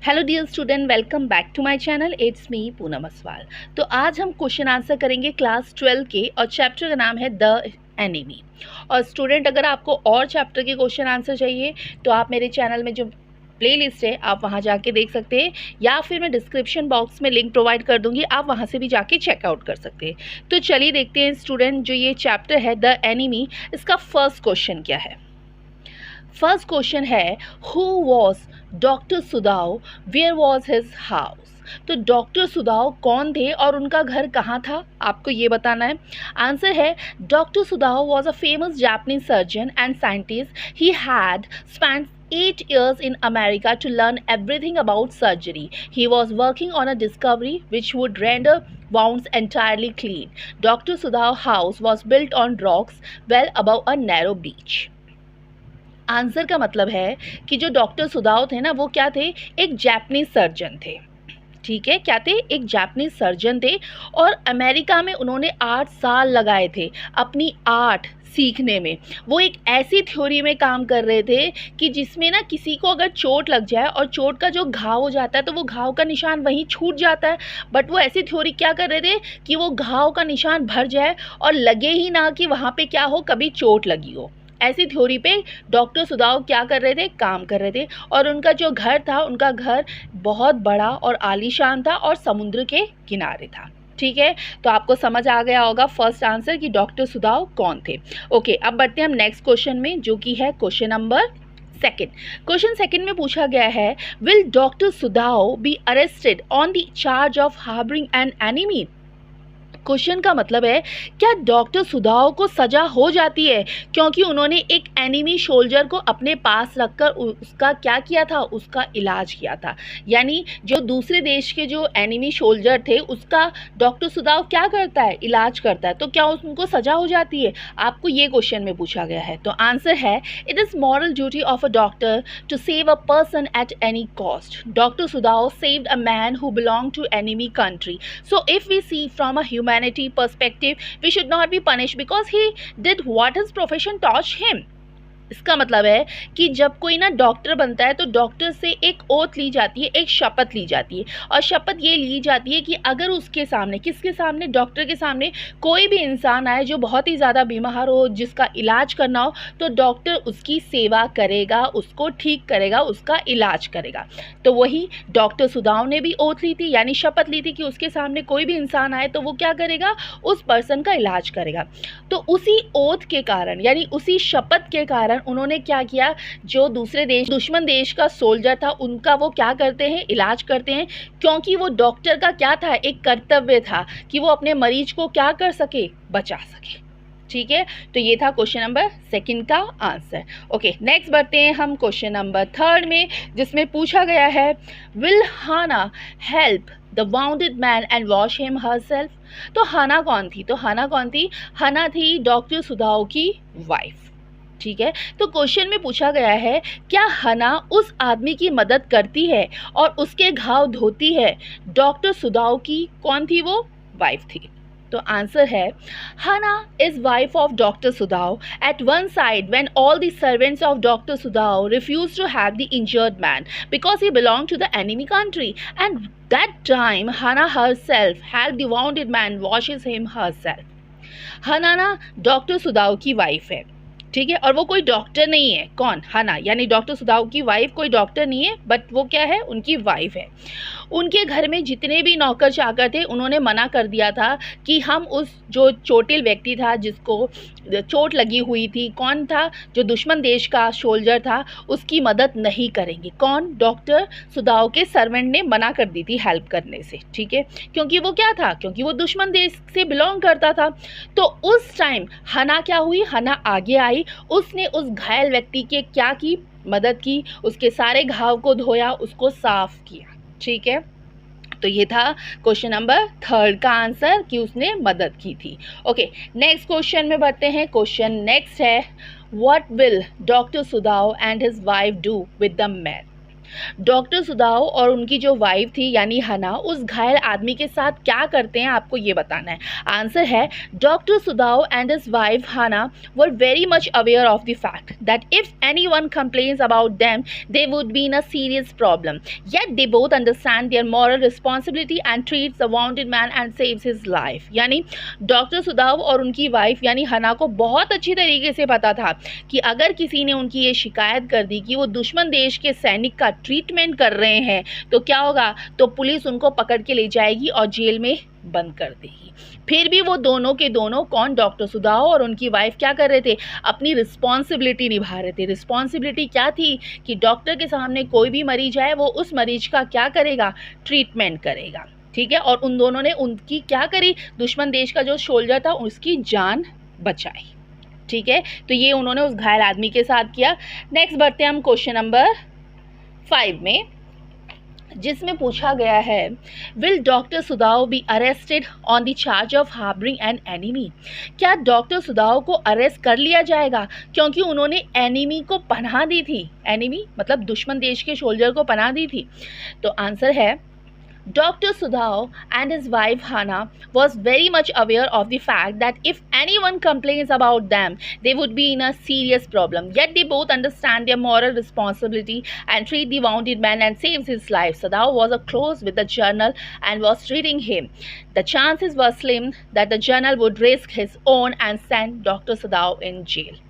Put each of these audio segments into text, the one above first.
Hello dear student, welcome back to my channel. It's me Poonam Aswal. तो आज हम question answer करेंगे क्लास 12 के और चैप्टर का नाम है द एनिमी। और स्टूडेंट, अगर आपको और चैप्टर के क्वेश्चन आंसर चाहिए तो आप मेरे चैनल में जो प्लेलिस्ट है आप वहां जाके देख सकते हैं, या फिर मैं डिस्क्रिप्शन बॉक्स में लिंक प्रोवाइड कर दूंगी, आप वहां से भी जाके चेकआउट कर सकते हैं। तो चलिए देखते हैं स्टूडेंट, जो ये चैप्टर है द एनिमी, इसका फर्स्ट क्वेश्चन क्या है। फर्स्ट क्वेश्चन है, who was doctor Sadao, where was his house. तो डॉक्टर सुदाव कौन थे और उनका घर कहाँ था, आपको ये बताना है। आंसर है, doctor Sadao was a famous Japanese surgeon and scientist. He had spent 8 years in America to learn everything about surgery. He was working on a discovery which would render wounds entirely clean. Dr. Sudhav house was built on rocks well above a narrow beach. Answer का मतलब है कि जो doctor सुदाव थे ना, वो क्या थे, एक जापानीज सर्जन थे। ठीक है, क्या थे, एक जापानीज सर्जन थे। और अमेरिका में उन्होंने 8 साल लगाए थे अपनी आर्ट सीखने में। वो एक ऐसी थ्योरी में काम कर रहे थे कि जिसमें ना किसी को अगर चोट लग जाए और चोट का जो घाव हो जाता है तो वो घाव का निशान वहीं छूट जाता है। बट वो ऐसी थ्योरी क्या कर रहे थे कि वो घाव का निशान भर जाए और लगे ही ना कि वहाँ पे क्या हो, कभी चोट लगी हो। ऐसी थ्योरी पे डॉक्टर सुदाव क्या कर रहे थे, काम कर रहे थे। और उनका जो घर था, उनका घर बहुत बड़ा और आलीशान था और समुद्र के किनारे था। ठीक है, तो आपको समझ आ गया होगा फर्स्ट आंसर कि डॉक्टर सुदाव कौन थे। ओके, अब बढ़ते हैं हम नेक्स्ट क्वेश्चन में, जो कि है question number second. Question second में पूछा गया है, will doctor Sadao be arrested on the charge of harbouring an enemy. Question का मतलब है, क्या डॉक्टर सुदाव को सज़ा हो जाती है क्योंकि उन्होंने एक एनिमी सोल्जर को अपने पास रखकर उसका क्या किया था, उसका इलाज किया था। यानी जो दूसरे देश के जो एनिमी सोल्जर थे उसका डॉक्टर सुदाव क्या करता है, इलाज करता है। तो क्या उनको सज़ा हो जाती है, आपको ये क्वेश्चन में पूछा गया है। तो आंसर है, it is moral duty of a doctor to save a person at any cost. Doctor Sadao saved a man who belong to enemy country. So if we see from a humanity perspective, we should not be punished because he did what his profession taught him. इसका मतलब है कि जब कोई ना doctor बनता है तो डॉक्टर से एक ओथ ली जाती है, एक शपथ ली जाती है। और शपथ ये ली जाती है कि अगर उसके सामने, किसके सामने, डॉक्टर के सामने कोई भी इंसान आए जो बहुत ही ज़्यादा बीमार हो, जिसका इलाज करना हो, तो डॉक्टर उसकी सेवा करेगा, उसको ठीक करेगा, उसका इलाज करेगा। तो वही डॉक्टर सुदाव ने भी ओथ ली थी, यानी शपथ ली थी कि उसके सामने कोई भी इंसान आए तो वो क्या करेगा, उस पर्सन का इलाज करेगा। तो उसी ओथ के कारण, यानी उसी शपथ के कारण उन्होंने क्या किया, जो दूसरे देश, दुश्मन देश का सोल्जर था, उनका वो क्या करते हैं, इलाज करते हैं। क्योंकि वो डॉक्टर का क्या था, एक कर्तव्य था कि वो अपने मरीज को क्या कर सके, बचा सके। ठीक है, तो ये था क्वेश्चन नंबर सेकंड का आंसर। ओके, नेक्स्ट बढ़ते हैं हम क्वेश्चन नंबर थर्ड में, जिसमें पूछा गया है, will Hana help the wounded man and wash him herself. तो हाना कौन थी, तो हाना कौन थी, हाना थी डॉक्टर सुदाव की वाइफ। ठीक है, तो क्वेश्चन में पूछा गया है, क्या हना उस आदमी की मदद करती है और उसके घाव धोती है। डॉक्टर सुदाव की कौन थी, वो वाइफ थी। तो आंसर है, Hana is wife of doctor Sadao at one side when all the servants of doctor Sadao refuse to have the injured man because he belong to the enemy country and that time Hana herself help the wounded man washes him herself. Hana ना doctor सुदाव की wife है, ठीक है, और वो कोई doctor नहीं है। कौन, हना, यानी डॉक्टर सुदाव की वाइफ कोई डॉक्टर नहीं है, बट वो क्या है, उनकी वाइफ है। उनके घर में जितने भी नौकर चाकर थे उन्होंने मना कर दिया था कि हम उस जो चोटिल व्यक्ति था, जिसको चोट लगी हुई थी, कौन था, जो दुश्मन देश का सोल्जर था, उसकी मदद नहीं करेंगे। कौन, डॉक्टर सुदाव के सर्वेंट ने मना कर दी थी हेल्प करने से। ठीक है, क्योंकि वो क्या था, क्योंकि वो दुश्मन देश से बिलोंग करता था। तो उस टाइम हना क्या हुई, हना आगे आई, उसने उस घायल व्यक्ति के क्या की, मदद की, उसके सारे घाव को धोया, उसको साफ किया। ठीक है, तो ये था क्वेश्चन नंबर थर्ड का आंसर कि उसने मदद की थी। ओके, नेक्स्ट क्वेश्चन में बढ़ते हैं। क्वेश्चन नेक्स्ट है, what will doctor Sadao and his wife do with the man. Doctor Sadao और उनकी जो वाइफ थी यानी हना उस घायल आदमी के साथ क्या करते हैं आपको ये बताना है। आंसर है doctor Sadao and his wife Hana were very much aware of the fact that if anyone complains about them they would be in a serious problem yet they both understand their moral responsibility and treats the wounded man and saves his life. यानी doctor Sadao और उनकी wife यानी हना को बहुत अच्छी तरीके से पता था कि अगर किसी ने उनकी ये शिकायत कर दी कि वो दुश्मन देश के सैनिक का ट्रीटमेंट कर रहे हैं तो क्या होगा, तो पुलिस उनको पकड़ के ले जाएगी और जेल में बंद कर देगी। फिर भी वो दोनों के दोनों कौन, डॉक्टर सुदाव और उनकी वाइफ क्या कर रहे थे, अपनी रिस्पॉन्सिबिलिटी निभा रहे थे। रिस्पॉन्सिबिलिटी क्या थी कि डॉक्टर के सामने कोई भी मरीज आए वो उस मरीज का क्या करेगा, ट्रीटमेंट करेगा। ठीक है, और उन दोनों ने उनकी क्या करी, दुश्मन देश का जो सोल्जर था उसकी जान बचाई। ठीक है, तो ये उन्होंने उस घायल आदमी के साथ किया। नेक्स्ट बढ़ते हैं हम क्वेश्चन नंबर 5 में, जिसमें पूछा गया है will doctor Sadao be arrested on the charge of harbouring an enemy. क्या डॉक्टर सुदाव को अरेस्ट कर लिया जाएगा क्योंकि उन्होंने एनिमी को पनाह दी थी। एनिमी मतलब दुश्मन देश के सोल्जर को पनाह दी थी। तो आंसर है Dr. Sudhav and his wife Hana was very much aware of the fact that if anyone complains about them, they would be in a serious problem. Yet they both understand their moral responsibility and treat the wounded man and saves his life. Sudhav was close with the journal and was treating him. The chances were slim that the journal would risk his own and send Dr. Sudhav in jail.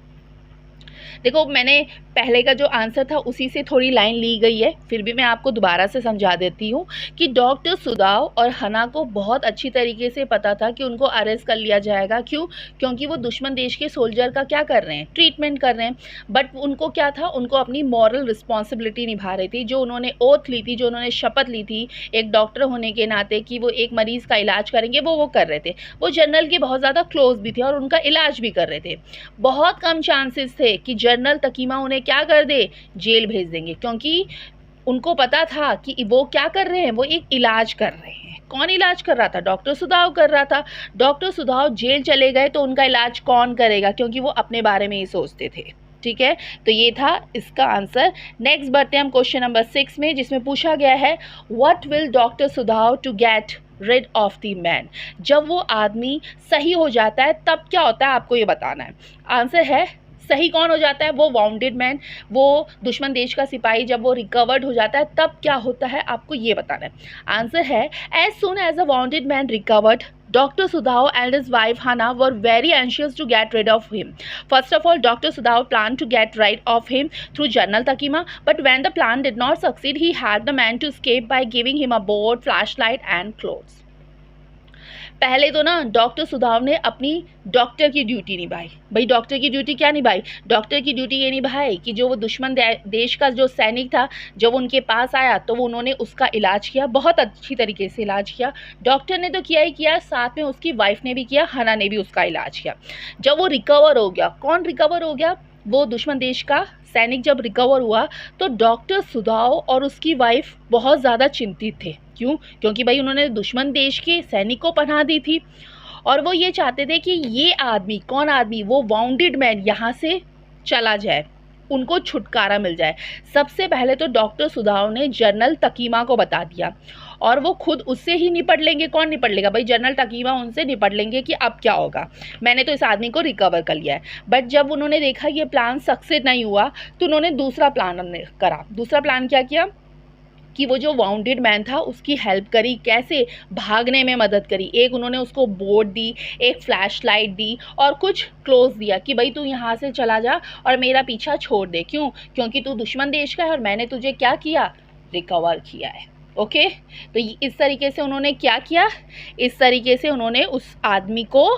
देखो मैंने पहले का जो answer था उसी से थोड़ी line ली गई है, फिर भी मैं आपको दोबारा से समझा देती हूँ कि डॉक्टर सुदाव और हना को बहुत अच्छी तरीके से पता था कि उनको अरेस्ट कर लिया जाएगा। क्यों? क्योंकि वो दुश्मन देश के सोल्जर का क्या कर रहे हैं, ट्रीटमेंट कर रहे हैं। बट उनको क्या था, उनको अपनी मॉरल रिस्पॉन्सिबिलिटी निभा रही थी, जो उन्होंने ओथ ली थी, जो उन्होंने शपथ ली थी एक डॉक्टर होने के नाते कि वो एक मरीज़ का इलाज करेंगे, वो कर रहे थे। वो जनरल के बहुत ज़्यादा क्लोज भी थे और उनका इलाज भी कर रहे थे। बहुत कम चांसेस थे कि जनरल तकीमा उन्हें क्या कर दे, जेल भेज देंगे, क्योंकि उनको पता था कि वो क्या कर रहे हैं, वो एक इलाज कर रहे हैं। कौन इलाज कर रहा था? डॉक्टर सुदाव कर रहा था। डॉक्टर सुदाव जेल चले गए तो उनका इलाज कौन करेगा, क्योंकि वो अपने बारे में ही सोचते थे। ठीक है, तो ये था इसका आंसर। नेक्स्ट बढ़ते हैं हम क्वेश्चन नंबर 6 में, जिसमें पूछा गया है what will doctor Sadao to get rid of the man। जब वो आदमी सही हो जाता है तब क्या होता है, आपको ये बताना है। आंसर है सही कौन हो जाता है, वो वाउंडेड मैन, वो दुश्मन देश का सिपाही जब वो रिकवर्ड हो जाता है तब क्या होता है, आपको ये बताना है। आंसर है as soon as a wounded man recovered Dr. Sudhav and his wife Hana were very anxious to get rid of him. First of all, Dr. Sudhav planned to get rid of him through General Takima, but when the plan did not succeed, he had the man to escape by giving him a boat, flashlight and clothes. पहले तो ना doctor सुदाव ने अपनी doctor की duty निभाई। भाई doctor की duty क्या निभाई? डॉक्टर की ड्यूटी ये निभाई कि जो वो दुश्मन देश का जो सैनिक था जब उनके पास आया तो वो उन्होंने उसका इलाज किया, बहुत अच्छी तरीके से इलाज किया। डॉक्टर ने तो किया ही किया, साथ में उसकी वाइफ ने भी किया, हना ने भी उसका इलाज किया। जब वो रिकवर हो गया, कौन रिकवर हो गया? वो दुश्मन देश का सैनिक जब रिकवर हुआ तो डॉक्टर सुदाव और उसकी वाइफ बहुत ज़्यादा चिंतित थे। क्यों? क्योंकि भाई उन्होंने दुश्मन देश के सैनिक को पनाह दी थी और वो ये चाहते थे कि ये आदमी, कौन आदमी, वो वाउंडेड मैन यहाँ से चला जाए, उनको छुटकारा मिल जाए। सबसे पहले तो डॉक्टर सुदाव ने जनरल तकीमा को बता दिया और वो खुद उससे ही निपट लेंगे। कौन निपट लेगा? भाई जनरल तकीमा उनसे निपट लेंगे कि अब क्या होगा, मैंने तो इस आदमी को रिकवर कर लिया है। बट जब उन्होंने देखा ये प्लान सक्सेस नहीं हुआ तो उन्होंने दूसरा प्लान करा। दूसरा प्लान क्या किया कि वो जो वाउंडेड मैन था उसकी हेल्प करी। कैसे? भागने में मदद करी। एक उन्होंने उसको बोट दी, एक फ्लैश लाइट दी और कुछ क्लोज दिया कि भाई तू यहाँ से चला जा और मेरा पीछा छोड़ दे। क्यों? क्योंकि तू दुश्मन देश का है और मैंने तुझे क्या किया, रिकवर किया है। ओके, तो इस तरीके से उन्होंने क्या किया, इस तरीके से उन्होंने उस आदमी को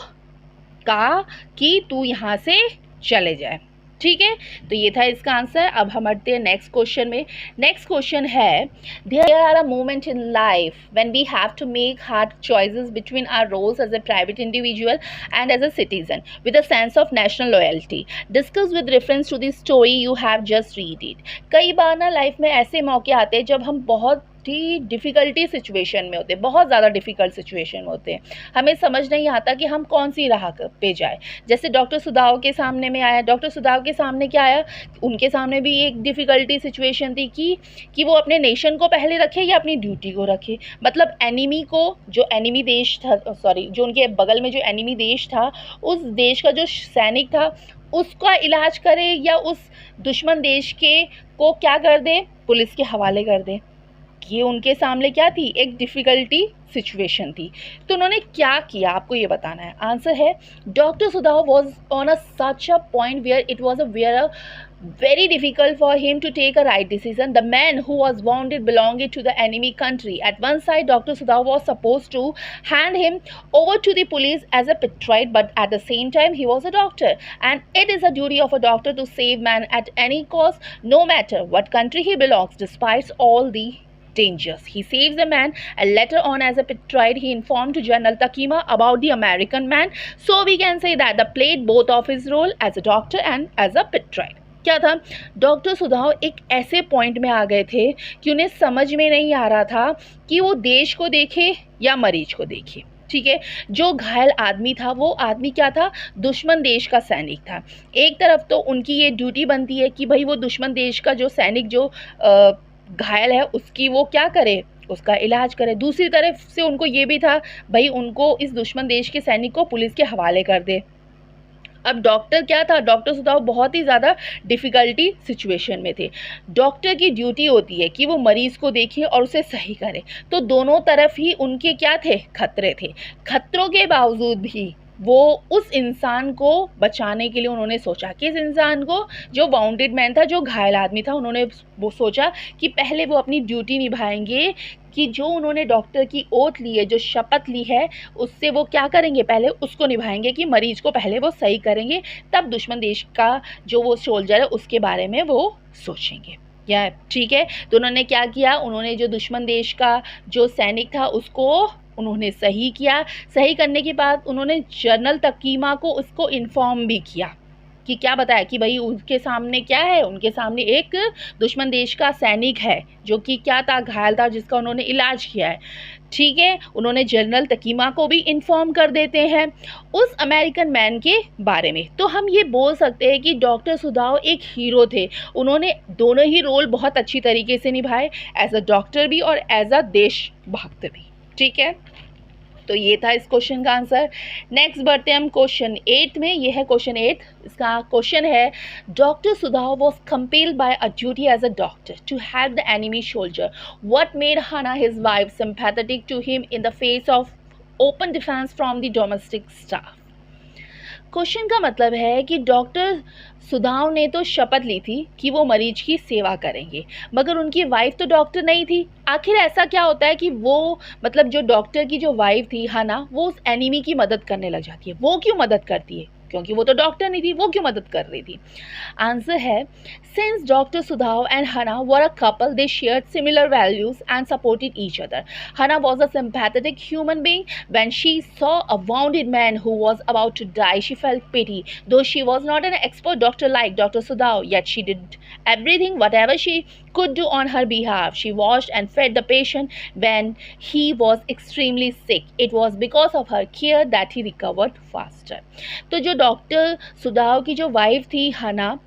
कहा कि तू यहाँ से चले जाए। ठीक है, तो ये था इसका आंसर। अब हम बढ़ते हैं नेक्स्ट क्वेश्चन में। नेक्स्ट क्वेश्चन है there are a moment in life when we have to make hard choices between our roles as a private individual and as a citizen with a sense of national loyalty. Discuss with reference to the story you have just read it. कई बार ना life में ऐसे मौके आते हैं जब हम बहुत ही डिफ़िकल्टी सिचुएशन में होते हैं, बहुत ज़्यादा डिफ़िकल्ट सिचुएशन में होते हैं, हमें समझ नहीं आता कि हम कौन सी राह पे जाए। जैसे डॉक्टर सुदाव के सामने में आया, डॉक्टर सुदाव के सामने क्या आया, उनके सामने भी एक डिफ़िकल्टी सिचुएशन थी कि वो अपने नेशन को पहले रखे या अपनी ड्यूटी को रखे। मतलब एनिमी को, जो एनिमी देश था, सॉरी, जो उनके बगल में जो एनिमी देश था, उस देश का जो सैनिक था उसका इलाज करे या उस दुश्मन देश के को क्या कर दे, पुलिस के हवाले कर दे। ये उनके सामने क्या थी, एक डिफ़िकल्टी सिचुएशन थी। तो उन्होंने क्या किया, आपको ये बताना है। आंसर है, doctor Sadao was on a such a point where it was a very difficult for him to take a right decision. The man who was wounded belonging to the enemy country. At one side, Dr. Sudhav was supposed to hand him over to the police as a patriot, but at the same time, he was a doctor, and it is a duty of a doctor to save man at any cost, no matter what country he belongs, despite all the dangers. He saves the man, and later on, as a patriot, he informed to General Takima about the American man. So we can say that the played both of his role as a doctor and as a patriot. क्या था, doctor सुधाव एक ऐसे point में आ गए थे कि उन्हें समझ में नहीं आ रहा था कि वो देश को देखे या मरीज को देखे। ठीक है, जो घायल आदमी था वो आदमी क्या था, दुश्मन देश का सैनिक था। एक तरफ तो उनकी ये ड्यूटी बनती है कि भाई वो दुश्मन देश का जो सैनिक जो घायल है उसकी वो क्या करे, उसका इलाज करे। दूसरी तरफ से उनको ये भी था भाई उनको इस दुश्मन देश के सैनिक को पुलिस के हवाले कर दे। अब डॉक्टर क्या था, डॉक्टर सुधाव बहुत ही ज़्यादा डिफ़िकल्टी सिचुएशन में थे। डॉक्टर की ड्यूटी होती है कि वो मरीज़ को देखे और उसे सही करे। तो दोनों तरफ ही उनके क्या थे, खतरे थे। खतरों के बावजूद भी वो उस इंसान को बचाने के लिए उन्होंने सोचा, कि इस इंसान को, जो वाउंडेड मैन था, जो घायल आदमी था, उन्होंने वो सोचा कि पहले वो अपनी ड्यूटी निभाएंगे, कि जो उन्होंने डॉक्टर की ओथ ली है, जो शपथ ली है, उससे वो क्या करेंगे, पहले उसको निभाएंगे कि मरीज़ को पहले वो सही करेंगे, तब दुश्मन देश का जो वो सोल्जर है उसके बारे में वो सोचेंगे। या ठीक है, तो उन्होंने क्या किया, उन्होंने जो दुश्मन देश का जो सैनिक था उसको उन्होंने सही किया। सही करने के बाद उन्होंने जनरल तकीमा को उसको इन्फॉर्म भी किया कि क्या बताया कि भाई उनके सामने क्या है, उनके सामने एक दुश्मन देश का सैनिक है जो कि क्या था, घायल था, जिसका उन्होंने इलाज किया है। ठीक है, उन्होंने जनरल तकीमा को भी इन्फॉर्म कर देते हैं उस अमेरिकन मैन के बारे में। तो हम ये बोल सकते हैं कि डॉक्टर सुधाव एक हीरो थे। उन्होंने दोनों ही रोल बहुत अच्छी तरीके से निभाए, एज अ डॉक्टर भी और एज अ देशभक्त भी। ठीक है, तो ये था इस क्वेश्चन का आंसर। नेक्स्ट बढ़ते हैं हम क्वेश्चन 8 में। ये है क्वेश्चन 8। इसका क्वेश्चन है, doctor Sadao was compelled by a duty as a doctor to help the enemy soldier. What made Hana his wife sympathetic to him in the face of open defence from the domestic staff. Question का मतलब है कि doctor सुधाव ने तो शपथ ली थी कि वो मरीज की सेवा करेंगे, मगर उनकी वाइफ तो डॉक्टर नहीं थी। आखिर ऐसा क्या होता है कि वो, मतलब जो डॉक्टर की जो वाइफ थी हना, वो उस एनिमी की मदद करने लग जाती है। वो क्यों मदद करती है, क्योंकि वो तो डॉक्टर नहीं थी, वो क्यों मदद कर रही थी। आंसर है, since doctor Sadao and Hana were a couple, they shared similar values and supported each other. Hana was a sympathetic human being. When she saw a wounded man who was about to die, she felt pity. Though she was not an expert doctor like Dr. Sudhav, yet she did everything whatever she could do on her behalf. She washed and fed the patient when he was extremely sick. It was because of her care that he recovered faster. तो जो doctor सुधाव की जो wife थी हना,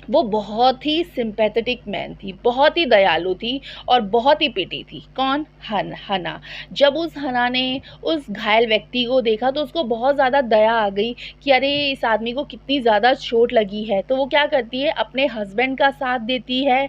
वो बहुत ही sympathetic man थी, बहुत ही दयालु थी और बहुत ही पिटी थी। कौन, हना। जब उस हना ने उस घायल व्यक्ति को देखा तो उसको बहुत ज़्यादा दया आ गई कि अरे इस आदमी को कितनी ज़्यादा चोट लगी है। तो वो क्या करती है, अपने हस्बैंड का साथ देती है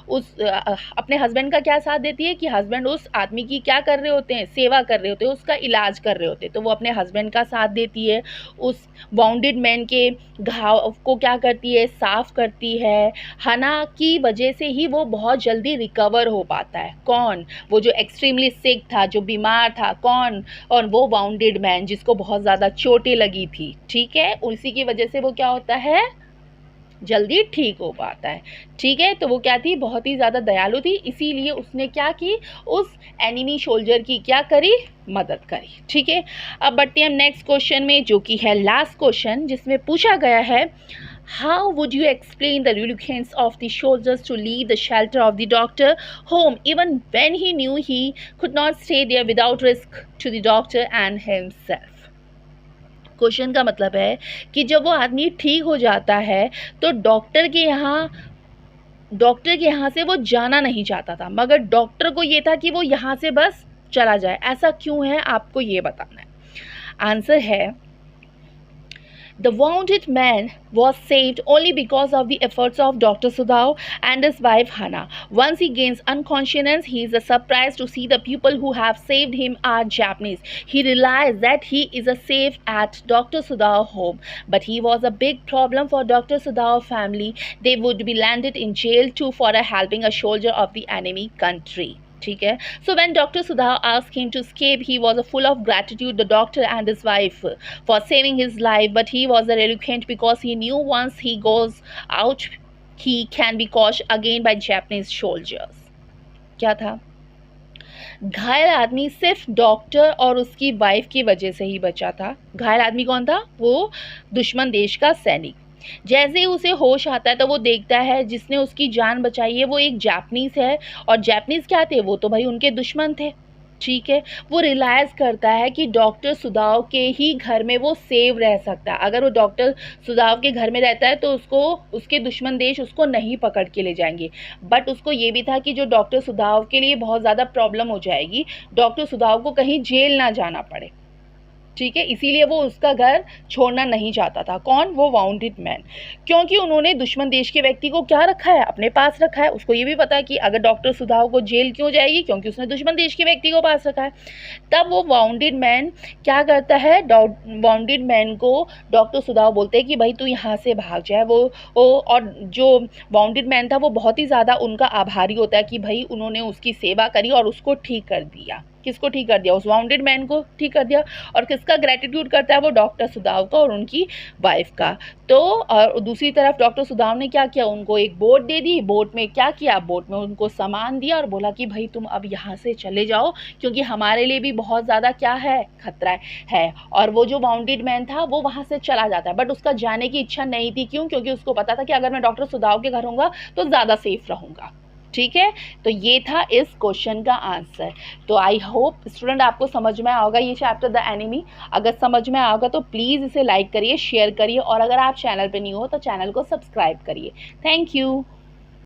उस अपने हस्बैंड का क्या साथ देती है कि हस्बैंड उस आदमी की क्या कर रहे होते हैं, सेवा कर रहे होते हैं, उसका इलाज कर रहे होते हैं। तो वो अपने हस्बैंड का साथ देती है, उस वाउंडेड मैन के घाव को क्या करती है, साफ करती है। हना की वजह से ही वो बहुत जल्दी रिकवर हो पाता है। कौन, वो जो एक्सट्रीमली सिक था, जो बीमार था, कौन, और वो वाउंडेड मैन जिसको बहुत ज़्यादा चोटें लगी थी। ठीक है, उसी की वजह से वो क्या होता है, जल्दी ठीक हो पाता है। ठीक है, तो वो क्या थी, बहुत ही ज़्यादा दयालु थी, इसीलिए उसने क्या की, उस एनिमी सोल्जर की क्या करी, मदद करी। ठीक है, अब बढ़ते हैं हम नेक्स्ट क्वेश्चन में, जो कि है लास्ट क्वेश्चन, जिसमें पूछा गया है How would you explain the reluctance of the soldiers to leave the shelter of the doctor home even when he knew he could not stay there without risk to the doctor and himself? Question का मतलब है कि जब वो आदमी ठीक हो जाता है तो डॉक्टर के यहाँ से वो जाना नहीं चाहता था, मगर डॉक्टर को ये था कि वो यहाँ से बस चला जाए। ऐसा क्यों है, आपको ये बताना है। आंसर है, the wounded man was saved only because of the efforts of Dr. Sudhao and his wife Hannah. Once he gains unconsciousness, he is surprised to see the people who have saved him are Japanese. He realized that he is safe at Dr. Sudhao home, but he was a big problem for Dr. Sudhao family. They would be landed in jail too for helping a soldier of the enemy country. ठीक है. So when Dr. Sudhao asked him to escape, he was full of gratitude the doctor and his wife for saving his life, but he was reluctant because he knew once he goes out he can be caught again by Japanese soldiers. क्या था? घायल आदमी सिर्फ doctor और उसकी wife की वजह से ही बचा था। घायल आदमी कौन था? वो दुश्मन देश का सैनिक। जैसे ही उसे होश आता है तो वो देखता है जिसने उसकी जान बचाई है वो एक जापानीज़ है, और जापानीज़ क्या थे? वो तो भाई उनके दुश्मन थे। ठीक है, वो रियलाइज़ करता है कि डॉक्टर सुदाव के ही घर में वो सेव रह सकता है। अगर वो डॉक्टर सुदाव के घर में रहता है तो उसको उसके दुश्मन देश उसको नहीं पकड़ के ले जाएंगे। बट उसको ये भी था कि जो डॉक्टर सुदाव के लिए बहुत ज़्यादा प्रॉब्लम हो जाएगी, डॉक्टर सुदाव को कहीं जेल ना जाना पड़े। ठीक है, इसीलिए वो उसका घर छोड़ना नहीं चाहता था। कौन? वो वाउंडेड मैन। क्योंकि उन्होंने दुश्मन देश के व्यक्ति को क्या रखा है? अपने पास रखा है। उसको ये भी पता है कि अगर डॉक्टर सुधाव को जेल क्यों जाएगी, क्योंकि उसने दुश्मन देश के व्यक्ति को पास रखा है। तब वो वाउंडेड मैन क्या करता है? वाउंडेड मैन को डॉक्टर सुधाव बोलते हैं कि भाई तू यहाँ से भाग जाए। वो और जो वाउंडेड मैन था वो बहुत ही ज़्यादा उनका आभारी होता है कि भाई उन्होंने उसकी सेवा करी और उसको ठीक कर दिया। किसको ठीक कर दिया? उस वाउंडेड मैन को ठीक कर दिया। और किसका ग्रेटिट्यूड करता है? वो डॉक्टर सुदाव का और उनकी वाइफ का। तो और दूसरी तरफ डॉक्टर सुदाव ने क्या किया? उनको एक बोट दे दी। बोट में क्या किया? बोट में उनको सामान दिया और बोला कि भाई तुम अब यहाँ से चले जाओ, क्योंकि हमारे लिए भी बहुत ज़्यादा क्या है? खतरा है। और वो जो वाउंडेड मैन था वो वहाँ से चला जाता है, बट उसका जाने की इच्छा नहीं थी। क्यों? क्योंकि उसको पता था कि अगर मैं डॉक्टर सुदाव के घर होऊंगा तो ज़्यादा सेफ रहूँगा। ठीक है, तो ये था इस क्वेश्चन का आंसर। तो आई होप स्टूडेंट आपको समझ में आएगा ये चैप्टर द एनिमी। अगर समझ में आएगा तो प्लीज़ इसे लाइक करिए, शेयर करिए, और अगर आप चैनल पे न्यू हो तो चैनल को सब्सक्राइब करिए। Thank you.